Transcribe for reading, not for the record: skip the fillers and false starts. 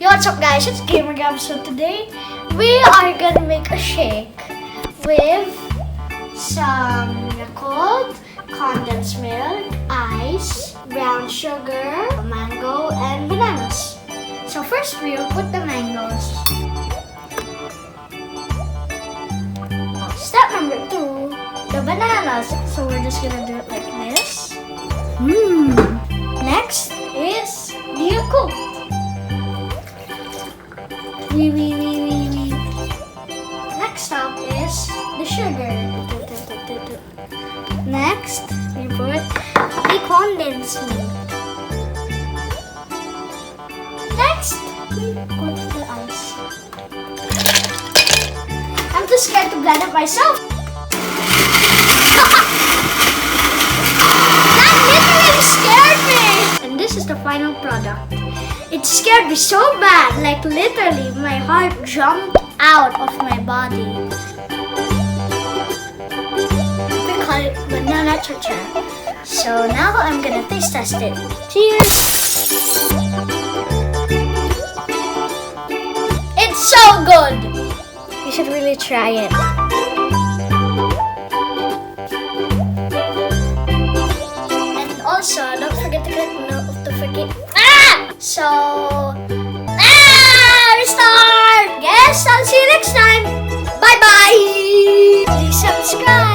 Yo, what's up guys? It's GamerGab. So today we are gonna make a shake with some Yakult, condensed milk, ice, brown sugar, mango, and bananas. So first we will put the mangoes. Step number 2, the bananas. So we're just gonna do it like this. Next is the Yakult. Next up is the sugar. Next, we put the condensed milk. Next, we put the ice. I'm too scared to blend it myself. That literally scared me! And this is the final product. It scared me so bad, like literally my heart jumped out of my body. We call it banana cha-cha. So now I'm gonna taste test it. Cheers! It's so good! You should really try it. And also, don't forget to click notification. So, restart! Yes, I'll see you next time. Bye-bye! Please subscribe.